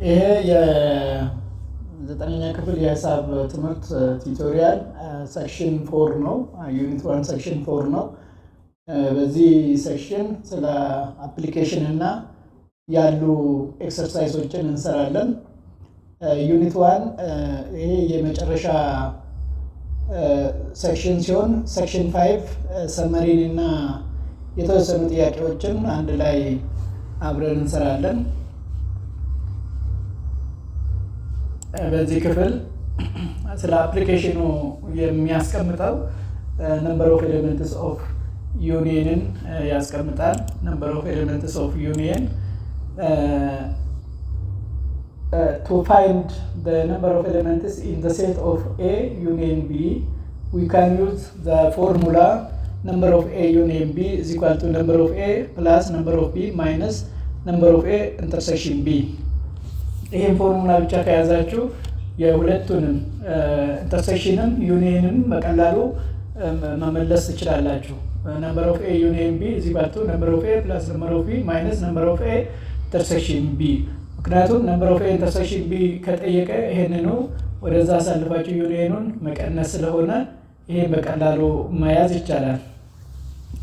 ይሄ የዘጠነኛ ክፍል የሂሳብ ትምህርት ቲዩቶሪያል ሴክሽን 4 ነው። ዩኒት 1 ሴክሽን 4 ነው። በዚህ ሴክሽን ስለ አፕሊኬሽን እና ያሉ ኤክሰርሳይሶችን እንሰራለን። ዩኒት 1 ይሄ የመጨረሻ ሴክሽን ሲሆን ሴክሽን 5 ሰመሪን እና የተወሰኑ ጥያቄዎችን አንድ ላይ አብረን እንሰራለን። በዚህ ክፍል ስለ አፕሊኬሽኑ የሚያስቀምጠው ነምበር ኦፍ ኤሌመንትስ ኦፍ ዩኒየንን ያስቀምጣል። ነምበር ኦፍ ኤሌመንትስ ኦፍ ዩኒየን to find the number of elements in the set of A union B, we can use the formula number of A union B is equal to number of A plus number of B minus number of A intersection B. ይሄን ፎርሙላ ብቻ ከያዛችሁ የሁለቱንም ኢንተርሴክሽንም ዩኒየንን በቀላሉ መመለስ ትችላላችሁ። number of A union B is equal to number of A plus number of B minus number of A intersection B. ምክንያቱም number of A intersection B ከጠየቀ ይሄንኑ ወደዛ አሳልፋችሁ ዩኒየኑን መቀነስ ስለሆነ ይሄን በቀላሉ መያዝ ይቻላል።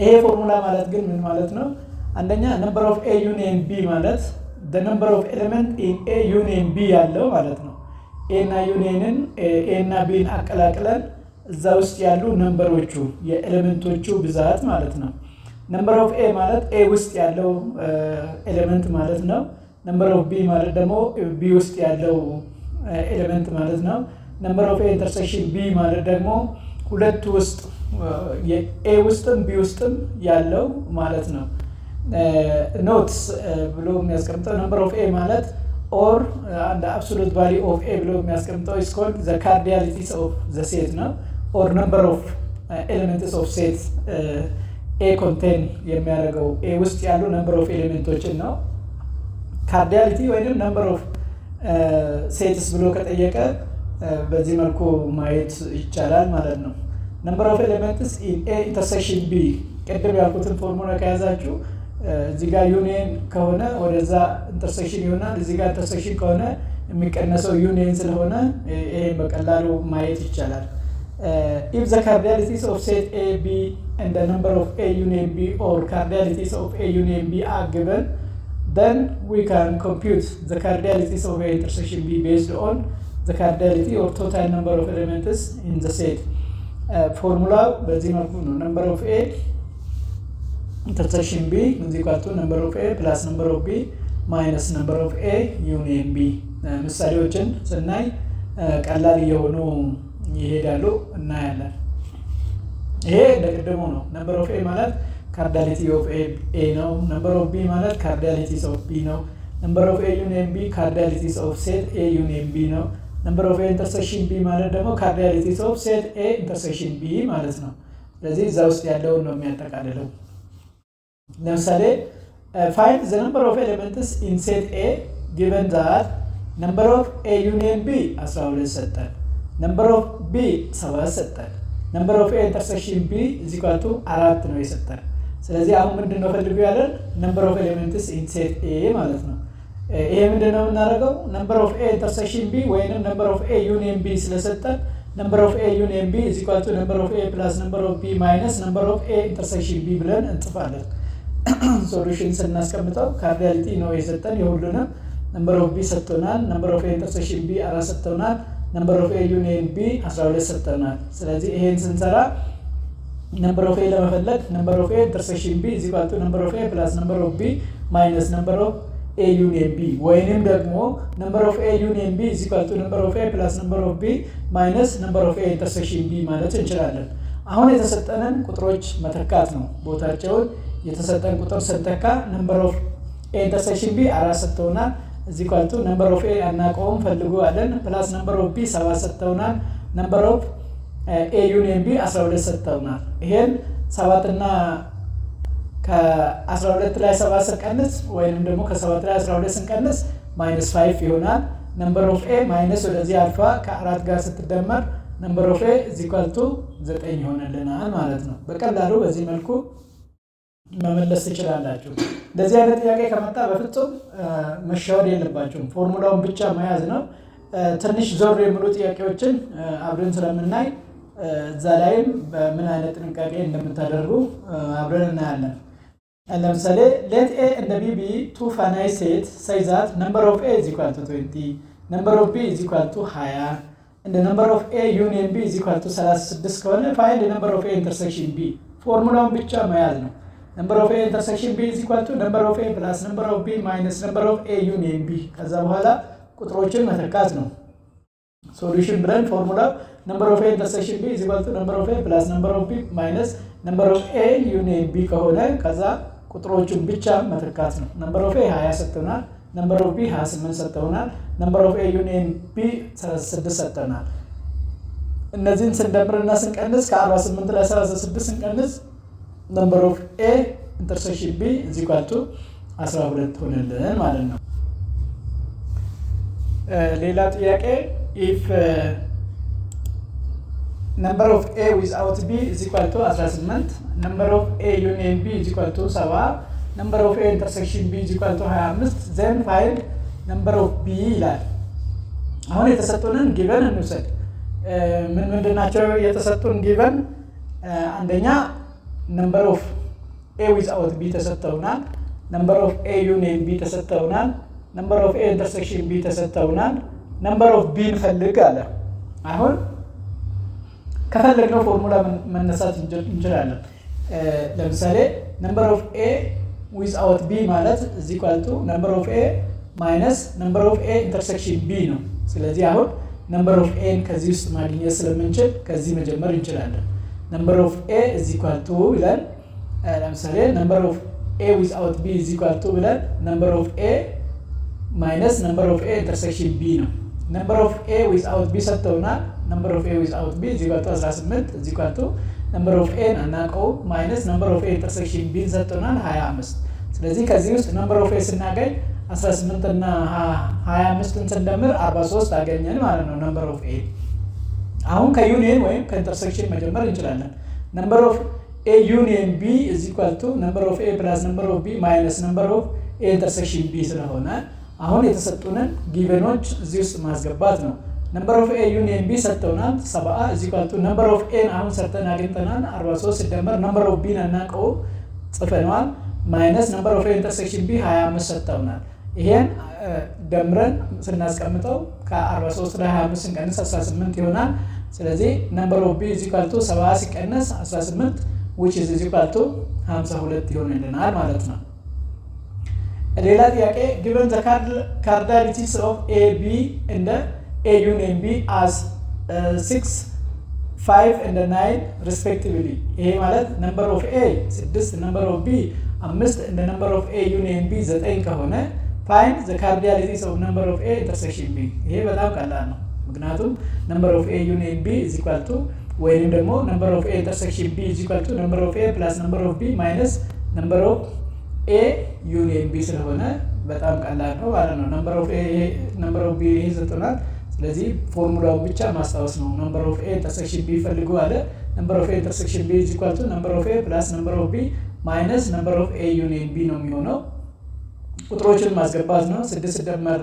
ይሄ ፎርሙላ ማለት ግን ምን ማለት ነው? አንደኛ number of A union B ማለት the number of element in A union B ያለው ማለት ነው። A እና ዩኒየንን A እና B አቀላቅለን እዛ ውስጥ ያሉ ነምበሮቹ የኤሌመንቶቹ ብዛት ማለት ነው። number of A ማለት A ውስጥ ያለው ኤሌመንት ማለት ነው። number of B ማለት ደግሞ B ውስጥ ያለው ኤሌመንት ማለት ነው። number of A intersection B ማለት ደግሞ ሁለቱ ውስጥ A ውስጥም B ውስጥም ያለው ማለት ነው። ኖትስ ብሎ የሚያስቀምጠው number of A ማለት or the absolute value of A ብሎ የሚያስቀምጠው is called the cardinalities of the set ነው or number of elements of set A contain የሚያደርገው A ውስጥ ያሉ number of ኤሌመንቶችን ነው። ካርዲያሊቲ ወይንም number of sets ብሎ ከጠየቀ በዚህ መልኩ ማየት ይቻላል ማለት ነው። number of elements in A intersection B ቀደም ያልኩትን ፎርሙላ ከያዛችሁ እዚህ ጋር ዩኒየን ከሆነ ወደዛ ኢንተርሴክሽን ይሆናል። እዚህ ጋር ኢንተርሴክሽን ከሆነ የሚቀነሰው ዩኒየን ስለሆነ ይሄን በቀላሉ ማየት ይቻላል። if the cardinalities of set A B and the number of A union B or cardinalities of A union B are given, then we can compute the cardinalities of A intersection B based on the cardinality or total number of elements in the set. Formula በዚህ መልኩ ነው። number of A intersection B is equal to number of A plus number of B minus number of A union B. ምሳሌዎችን ስናይ ቀላል የሆኑ ይሄዳሉ እናያለን። ይሄ እንደቀደሙ ነው። number of A ማለት cardinality of A ነው። number of B ማለት cardinalities of B ነው። number of A union B cardinalities of set A union B ነው። number of A intersection B ማለት ደግሞ cardinalities of set A intersection B ማለት ነው። ስለዚህ እዛ ውስጥ ያለውን ነው የሚያጠቃልለው። ለምሳሌ find the number of elements in set A given that number of A union B 12 ሰጠን፣ number of B 7 ሰጠን፣ number of A intersection B is equal to 4 ነው የሰጠን። ስለዚህ አሁን ምንድነው ፈልጉ ያለን number of elements in set A ማለት ነው። ይሄ ምንድነው እናደርገው number of A intersection B ወይንም number of A union B ስለሰጠን number of A union B is equal to number of A plus number of B minus number of A intersection B ብለን እንጽፋለን። ሶሉሽን ስናስቀምጠው ካርዲያሊቲ ነው የሰጠን የሁሉንም number of B ሰጥቶናል፣ number of A intersection B 4 ሰጥቶናል፣ number of A union B 12 ሰጥቶናል። ስለዚህ ይሄን ስንሰራ number of A ለመፈለግ number of A intersection B is equal to number of A plus number of B minus number of A union B ወይንም ደግሞ number of A union B is equal to number of A plus number of B minus number of A intersection B ማለት እንችላለን። አሁን የተሰጠንን ቁጥሮች መተካት ነው። ቦታቸውን የተሰጠን ቁጥር ስንተካ number of A intersection B 4 ሰጥተውናል is equal to number of A አናውቀውም ፈልጉ አለን plus number of B 7 ሰጥተውናል number of A union B 12 ሰጥተውናል። ይሄን 7 እና ከ12 ላይ 7 ስንቀንስ ወይንም ደግሞ ከ7 ላይ 12 ስንቀንስ -5 ይሆናል። number of A minus ወደዚህ አልፋ ከ4 ጋር ስትደመር number of A is equal to 9 ይሆናልናል ማለት ነው። በቀላሉ በዚህ መልኩ መመለስ ትችላላችሁ። እንደዚህ አይነት ጥያቄ ከመጣ በፍጹም መሻወር የለባችሁም። ፎርሙላውን ብቻ መያዝ ነው። ትንሽ ዞር የሚሉ ጥያቄዎችን አብረን ስለምናይ እዛ ላይም በምን አይነት ጥንቃቄ እንደምታደርጉ አብረን እናያለን። ለምሳሌ let a and b be two finite sets such that number of a is equal to 20, number of b is equal to 20 and the number of a union b is equal to 36 ከሆነ find the number of a intersection b። ፎርሙላውን ብቻ መያዝ ነው። number of a intersection b is equal to number of a plus number of b minus number of a union b። ከዛ በኋላ ቁጥሮችን መተካት ነው። ሶሉሽን ብለን ፎርሙላ number of a intersection b is equal to number of a plus number of b minus number of a union b ከሆነ ከዛ ቁጥሮቹን ብቻ መተካት ነው። number of a 20 ሰጥተናል፣ number of b 28 ሰጥተናል፣ number of a union b 36 ሰጥተናል። እነዚህን ስንደምርና ስንቀንስ ከ48 ላይ 36 ስንቀንስ number of a intersection b is equal to 12 ሆነልን ማለት ነው። ሌላ ጥያቄ if number of a without b is equal to 18, number of a union b is equal to 7, number of a intersection b is equal to 25, then find number of b ይላል። አሁን የተሰጡንን ጊቨን እንውሰድ። ምን ምንድናቸው የተሰጡን ጊቨን? አንደኛ number of a without b ተሰጥተውናል፣ number of a union b ተሰጥተውናል፣ number of a intersection b ተሰጥተውናል፣ number of b እንፈልግ አለ። አሁን ከፈለግነው ፎርሙላ መነሳት እንችላለን። ለምሳሌ number of a without b ማለት is equal to number of a minus number of a intersection b ነው። ስለዚህ አሁን number of a ከዚህ ውስጥ ማግኘት ስለምንችል ከዚህ መጀመር እንችላለን። number of a is equal to ብለን ለምሳሌ number of a without b is equal to ብለን number of a minus number of a intersection b ነው። number of a without b ሰጥተውናል። number of a without b is equal to 18 is equal to number of a እናቀው minus number of a intersection b ሰጥተውናል 25። ስለዚህ ከዚህ ውስጥ number of a ስናገኝ 18 እና 25ን ስንደምር 43 አገኘን ማለት ነው number of a። አሁን ከዩኒየን ወይም ከኢንተርሴክሽን መጀመር እንችላለን። number of a union b is equal to number of a plus number of b minus number of a intersection b ስለሆነ አሁን የተሰጡንን ጊቨኖች እዚህ ውስጥ ማስገባት ነው። number of a union b ሰጥተውናል 70 is equal to number of a አሁን ሰርተን አግኝተናል 43 ሲደመር number of b እናቀው ጽፈናል minus number of a intersection b 25 ሰጥተውናል። ይሄን ደምረን ስናስቀምጠው ከ43 ላይ 25 ስንቀንስ 18 ይሆናል። ስለዚህ number of b is equal to 70 ሲቀነስ 18 which is equal to 52 ይሆንልናል ማለት ነው። ሌላ ጥያቄ given the cardinalities of a b and a union b as 6 5 and 9 respectively ይሄ ማለት number of a 6 number of b 5 and number of a union b 9 ከሆነ find the cardinalities of number of a intersection b ይሄ በጣም ቀላል ነው። ምክንያቱም number of a union b is equal to ወይንም ደግሞ number of a intersection b is equal to number of a plus number of b minus number of a union b ስለሆነ በጣም ቀላል ነው ማለት ነው። number of b ይሄ ሰጥቶናል። ስለዚህ ፎርሙላውን ብቻ ማስታወስ ነው። number of a intersection b ፈልጉ አለ። number of a intersection b is equal to number of a plus number of b minus number of a union b ነው የሚሆነው። ቁጥሮችን ማስገባት ነው። 6 ሲደመር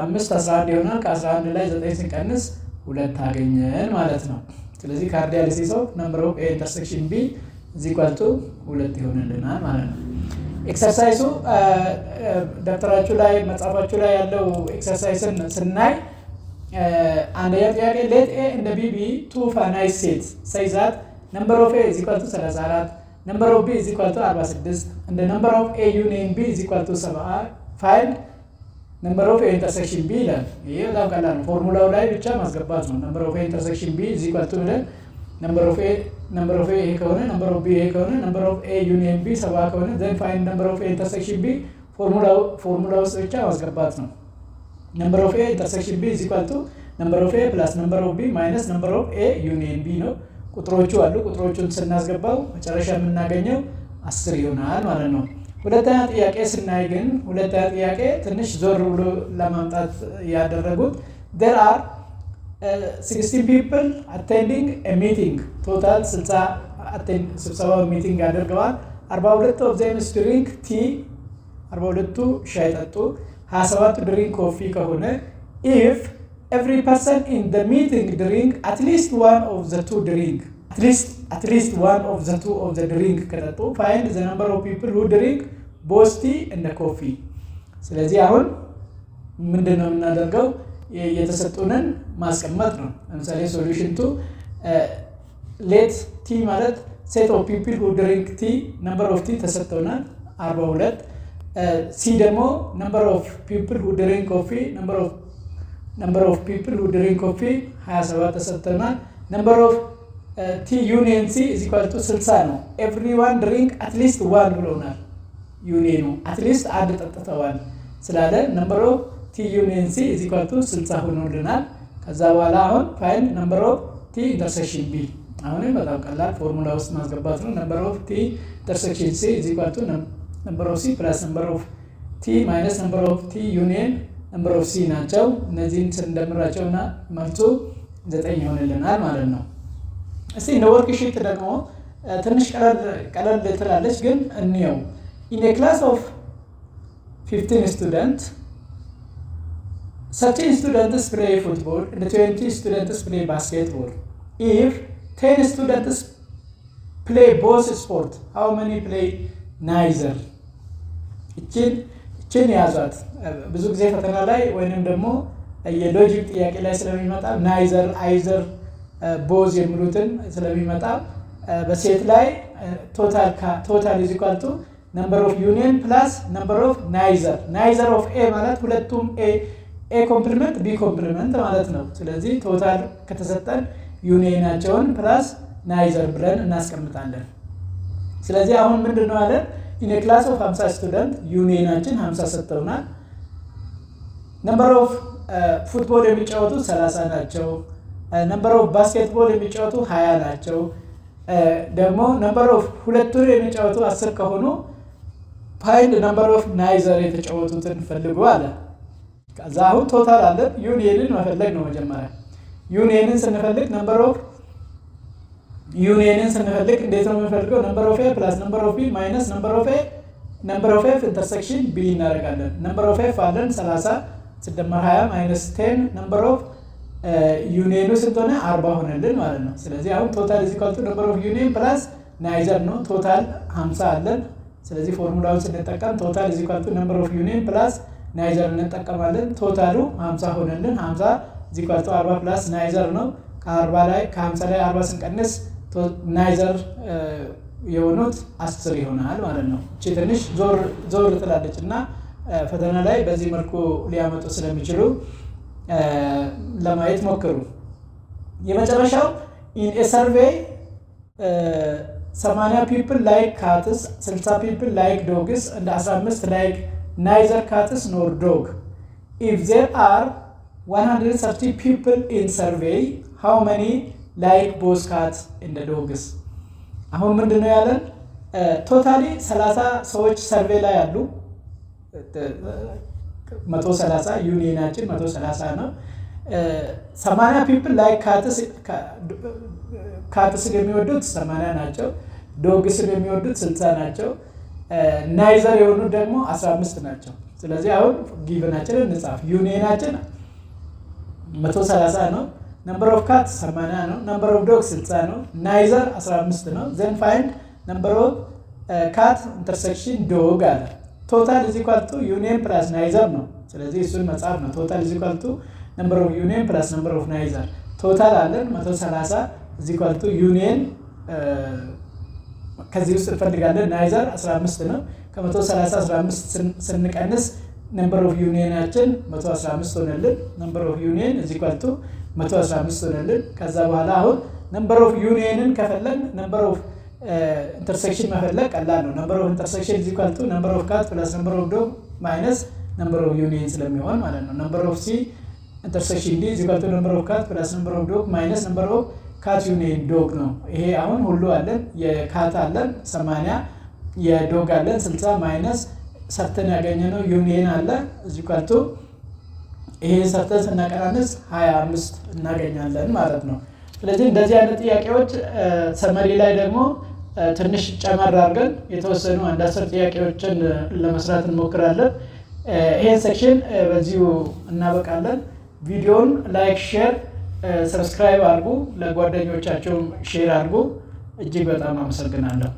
5 11 ይሆናል። ከ11 ላይ 9 ሲቀንስ 2 አገኘን ማለት ነው። ስለዚህ cardinalities of number of a intersection b is equal to 2 ይሆንልናል ማለት ነው። ኤክሰርሳይዙ ደብተራችሁ ላይ መጻፋችሁ ላይ ያለው ኤክሰርሳይዝን ስናይ አንደኛ ጥያቄ let a and b be two finite sets such that number of a is equal to 34, number of b is equal to 46 and the number of a union b is equal to 7. find number of a intersection b ይላል። ይሄ በጣም ቀላል ነው። ፎርሙላው ላይ ብቻ ማስገባት ነው። number of a intersection b is equal to ብለን number of a ይሄ ከሆነ number of b ይሄ ከሆነ number of a union b 7 ከሆነ then find number of a intersection b ፎርሙላው ውስጥ ብቻ ማስገባት ነው። number of a intersection b is equal to number of a plus number of b minus number of a union b ነው። ቁጥሮቹ አሉ። ቁጥሮቹን ስናስገባው መጨረሻ የምናገኘው 10 ይሆናል ማለት ነው። ሁለተኛ ጥያቄ ስናይ ግን ሁለተኛ ጥያቄ ትንሽ ዞር ብሎ ለማምጣት ያደረጉት there are 16 people attending a meeting total 60 attend ስብሰባው ሚቲንግ አድርገዋል 42 of them drink tea 42 ሻይ ጠጡ 27 drink coffee ከሆነ if every person in the meeting drink at least one of the two drink at least one of the two of the drink ከጠጡ find the number of people who drink both tea and coffee ስለዚህ አሁን ምንድነው እናደርገው የተሰጡንን ማስቀመጥ ነው ለምሳሌ solution to let tea ማለት set of people who drink tea number of tea ተሰጥቶናል 42 C ደግሞ number of people who drink coffee number of people who drink coffee 27 ተሰጥቶናል number of T union C is equal to 60 ነው everyone drink at least one ብሎናል union at least አንድ ጠጥተዋል ስላለ number of T union C is equal to 60 ሆኖልናል ከዛ በኋላ አሁን find number of T intersection B አሁንም በጣም ቀላል ፎርሙላ ውስጥ ማስገባት ነው number of T intersection C is equal to number of C plus number of T minus number of T union number of C ናቸው እነዚህን እንደምራቸውና መልሱ 9 ይሆንልናል ማለት ነው እስቲ ነው ወርክሺት ደግሞ ትንሽ ቀለል ትላለች ግን እንየው in a class of 15 students 13 students play football and 20 students play basketball if 10 students play both sports how many play neither እቺን ያዛት ብዙ ጊዜ ፈተና ላይ ወይንም ደግሞ የሎጂክ ጥያቄ ላይ ስለሚመጣ neither either both የሚሉትን ስለሚመጣ በሴት ላይ total is equal to number of union plus number of neither of A ማለት ሁለቱም A complement B complement ማለት ነው ስለዚህ total ከተሰጠን ዩኒየናቸውን ፕላስ ናይዘር ብለን እናስቀምጣለን ስለዚህ አሁን ምንድነው አለ in a class of 50 student ዩኒየናችን 50 ሰጥተውናል number of football የሚጫወቱ 30 ናቸው number of basketball የሚጫወቱ 20 ናቸው ደግሞ number of ሁለቱን የሚጫወቱ 10 ከሆኑ find number of neither የተጫወቱትን ፈልጉ አለ ከዛ አሁን ቶታል አለ ዩኒየንን መፈለግ ነው መጀመሪያ ዩኒየንን ስንፈልግ number of ዩኒየንን ስንፈልግ እንዴት ነው የምንፈልገው number of A plus number of B minus number of F intersection B እናደርጋለን number of F አለን 30 ሲደመር 20 minus 10 number of ዩኒየኑ ስንት ሆነ 40 ሆነልን ማለት ነው ስለዚህ አሁን total is equal to number of union plus neither ነው total 50 አለን ስለዚህ ፎርሙላውን ስንጠቀም total is equal to number of union plus neither እንጠቀማለን ቶታሉ 50 ሆነልን 50 is equal to 40 plus neither ነው ከ40 ላይ ከ50 ላይ 40 ስንቀንስ neither የሆኑት 10 ይሆናል ማለት ነው እቺ ትንሽ ዞር ትላለችና ፈተና ላይ በዚህ መልኩ ሊያመጡ ስለሚችሉ ለማየት ሞክሩ የመጨረሻው in a survey 80 people like cats 60 people like dogs and 15 like neither cats nor dog if there are 130 people in survey how many like both cats and the dogs አሁን ምንድነው ያለን ቶታሊ 30 ሰዎች ሰርቬይ ላይ አሉ 130 ዩኒየናችን 130 ነው 80 people like cats የሚወዱት 80 ናቸው dogs የሚወዱት 60 ናቸው neither የሆኑት ደግሞ 15 ናቸው ስለዚህ አሁን ጊቨናችንን እንጻፍ ዩኒየናችን 130 ነው number of cats 80 ነው number of dogs 60 ነው neither 15 ነው then find number of cat intersection dog አለ total is equal to union plus neither ነው ስለዚህ እሱን መጻፍ ነው total is equal to number of union plus number of neither total አለን 130 is equal to union ከዚህ ውስጥ እንፈልጋለን neither 15 ነው ከ130 15 ስንቀንስ number of unionናችን 115 ሆነልን number of union is equal to 115 ሆነልን ከዛ በኋላ አሁን number of unionን ከፈለን number of intersection መፈለግ ቀላል ነው number of intersection is equal to number of cats plus number of dog minus number of union ስለሚሆን ማለት ነው number of C intersection D is equal to number of cats plus number of dog minus number of cat union dog ነው ይሄ አሁን ሁሉ አለን የካት አለን 80 የዶግ አለን 60 minus ሰርተን ያገኘነው ዩኒየን አለ is equal to ይሄ ሰርተን ስናቀናንስ 25 እናገኛለን ማለት ነው ስለዚህ እንደዚህ አይነት ጥያቄዎች ሰመሪ ላይ ደግሞ ትንሽ ጨመር አድርገን የተወሰኑ አንድ 10 ጥያቄዎችን ለመስራት እንሞክራለን ይሄን ሴክሽን በዚሁ እናበቃለን ቪዲዮን ላይክ ሼር ሰብስክራይብ አድርጉ ለጓደኞቻችሁ ሼር አድርጉ እጅግ በጣም አመሰግናለሁ